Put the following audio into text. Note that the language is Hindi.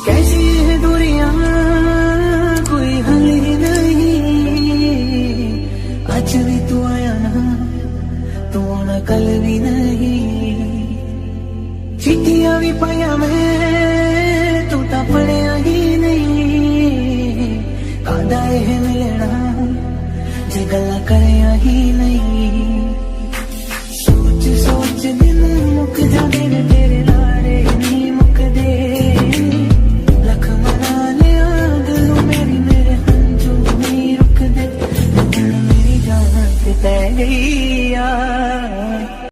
कैसी है दूरियां कोई हल ही नहीं, आज भी तू आया ना, तू आना कल भी नहीं। चिट्ठियां भी पाया मैं, तू तो पढ़िया ही नहीं, कादा है मिलना जे गल्ला करिया ही नहीं। सोच सोच दिन मुक जाते ने तेरे